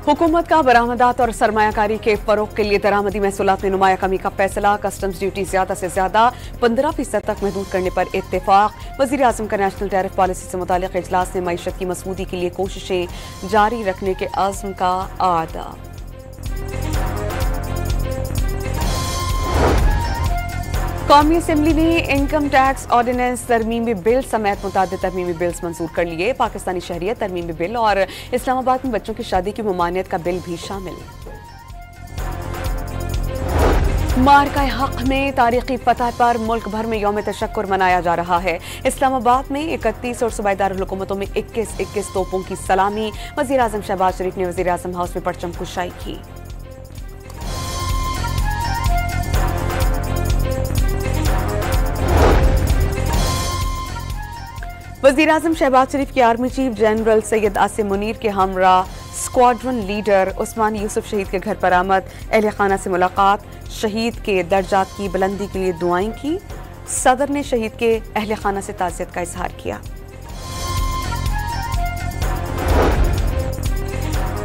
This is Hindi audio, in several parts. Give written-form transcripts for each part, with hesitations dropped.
हुकूमत का बरामदात और सरमायाकारी के फरोग के लिए दरामदी महसूलात में नुमाया कमी का फैसला। कस्टम्स ड्यूटी ज्यादा से ज्यादा 15% तक महदूद करने पर इत्तेफाक। वजीर आजम का नेशनल टैरिफ पॉलिसी से मुतालिक इजलास ने मईशत की मजबूती के लिए कोशिशें जारी रखने के अज़्म का आदा। कौमी असम्बली ने इनकम टैक्स ऑर्डिनेंस तरमीमी बिल समेत मुतादिद तरमीमी बिल्स मंजूर कर लिए। पाकिस्तानी शहरियत तरमीमी बिल और इस्लामाबाद में बच्चों की शादी की ममानियत का बिल भी शामिल। मार्का हक में तारीखी फतह पर मुल्क भर में यौम तशक्कुर मनाया जा रहा है। इस्लामाबाद में 31 और सूबाई दारुल हुकूमतों में 21 तोपों की सलामी। वज़ीर आज़म शहबाज शरीफ ने वज़ीर आज़म हाउस में परचम कुशाई की। वज़ीर आज़म शहबाज शरीफ की army chief general Syed Asim Munir के हमरा स्क्वाड्रन लीडर उस्मान यूसुफ शहीद के घर पर आमद। अहले खाना से मुलाकात, शहीद के दर्जात की बुलंदी के लिए दुआएं की। सदर ने शहीद के अहले खाना से ताज़ियत का इजहार किया।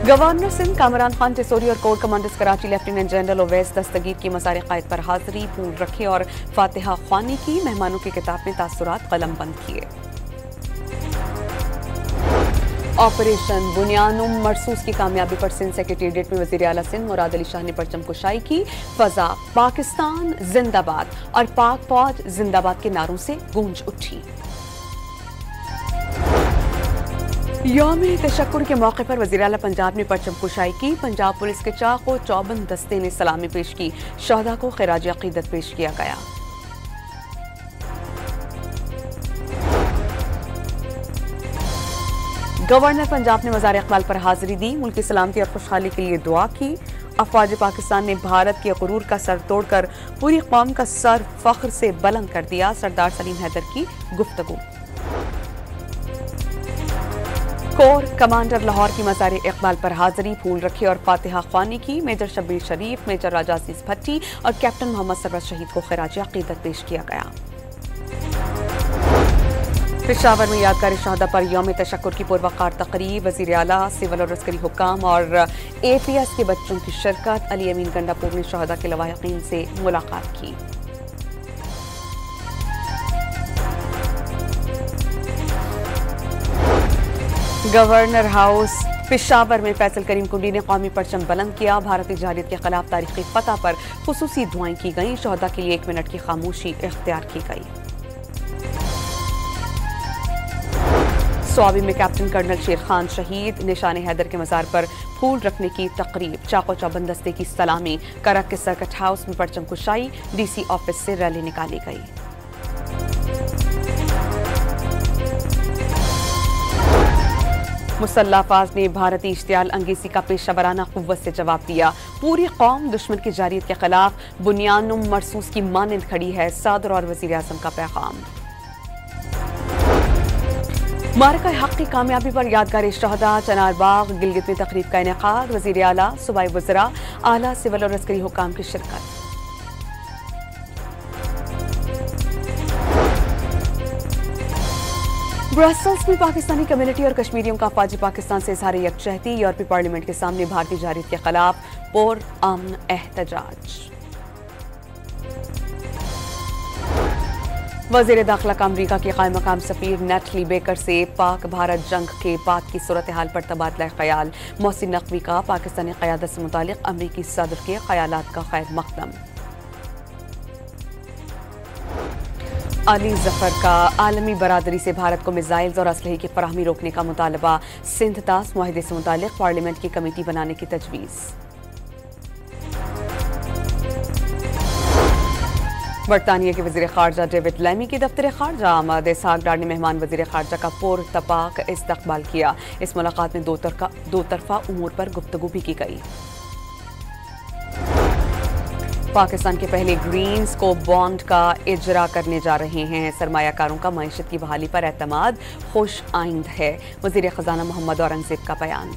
गवर्नर सिंध कामरान खान टेसोरी और core commanders Karachi lieutenant general Owais Dastgir की मसारे कायद पर हाजिरी, फूल रखे और फातिहा ख्वानी की। मेहमानों की किताब में तासुरात कलम बंद किए। ऑपरेशन बुनियानुम मरसूस की कामयाबी पर सिंध सेक्रेटेरिएट में वज़ीर आला सिंध मुराद अली शाह ने परचम कुशाई की। फजा पाकिस्तान जिंदाबाद और पाक फौज जिंदाबाद के नारों से गूंज उठी। यौम तशक्कुर के मौके पर वज़ीर आला पंजाब ने परचम कुशाई की। पंजाब पुलिस के चाक व चौबंद दस्ते ने सलामी पेश की। शहदा को खिराज अकीदत पेश किया गया। गवर्नर पंजाब ने मज़ार इक़बाल पर हाजिरी दी। मुल्क की सलामती और खुशहाली के लिए दुआ की। अफवाज पाकिस्तान ने भारत के गुरूर का सर तोड़कर पूरी कौम का सर फख्र से बुलंद कर दिया। सरदार सलीम हैदर की गुफ्तगू। कोर कमांडर लाहौर की मज़ार इक़बाल पर हाजिरी, फूल रखे और फातिहा ख्वानी की। मेजर शब्बीर शरीफ, मेजर राजा अजीज भट्टी और कैप्टन मोहम्मद सरवर शहीद को खिराज अकीदत पेश किया गया। पेशावर में यादगार शहादा पर यौम तशक्कुर की पुरवकार तकरीब। वज़ीर आला, सिविल और अस्करी हुक्काम और APS के बच्चों की शिरकत। अली अमीन गंडापुर ने शहादा के लवाहिकीन से मुलाकात की। गवर्नर हाउस पेशावर में फैसल करीम कुंडी ने कौमी परचम बुलंद किया। भारतीय जालियत के खिलाफ तारीखी फतह पर खुसूसी दुआएं की गई। शहादा के लिए 1 मिनट की खामोशी इख्तियार की गई। स्वाबी में कैप्टन कर्नल शेर खान शहीद। निशान हैदर के मज़ार पर फूल रखने की तकरीब। चाको चौबंद दस्ते की सलामी। करक के सर्किट हाउस में परचम कुशाई। DC ऑफिस से रैली निकाली गई। मुसल्लह अफवाज ने भारतीय इश्तियाल अंगेज़ी का पेशा वराना क़ुव्वत से जवाब दिया। पूरी कौम दुश्मन की जारियत के खिलाफ बुनियानुम मरसूस की मानंद खड़ी है। सदर और वज़ीर आज़म का पैगाम। मार्का हक की कामयाबी पर यादगार शहदा। चनारबाग गिलगित में तकरीब का इनेकाद। वज़ीर आला, सूबाई वज़रा, आला सिविल और अस्करी हुक्काम की शिरकत। ब्रसल्स में पाकिस्तानी कम्युनिटी और कश्मीरियों का अफवाज पाकिस्तान से इजहार यकजहती। यूरोपीय पार्लियामेंट के सामने भारतीय जारियत के खिलाफ पुरअमन एहतजाज। वज़ीर दाखिला का अमरीका की क़ायम मकाम सफ़ीर नेटली बेकर से पाक भारत जंग के बाद की सूरत हाल पर तबादला ख्याल। मोहसिन नकवी का पाकिस्तानी क़यादत से मुतालिक अमरीकी सदर के ख्यालात का खैर मक़दम। अली ज़फ़र का आलमी बरादरी से भारत को मिसाइल्स और असलहे की फराहमी रोकने का मुतालबा। सिंध तास मुआहदे से मुतालिक पार्लियामेंट की कमेटी बनाने की तजवीज़। बरतानिया के वज़ीर ख़ारजा डेविड लैमी की दफ्तर ख़ारजा आमद। इसहाक डार ने मेहमान वज़ीर ख़ारजा का पुरतपाक इस्तक़बाल किया। इस मुलाकात में दो तरफ़ा उमूर पर गुफ्तगू भी की गई। पाकिस्तान के पहले ग्रीन्स को बॉन्ड का इजरा करने जा रहे हैं। सरमायाकारों का मईशत की बहाली पर एतमाद खुश आइंद है। वज़ीर ख़ज़ाना मोहम्मद औरंगज़ेब का बयान।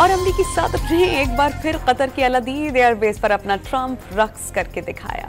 और अमरीकी सदर ने एक बार फिर कतर की अल-अदीद एयरबेस पर अपना ट्रंप रक्स करके दिखाया।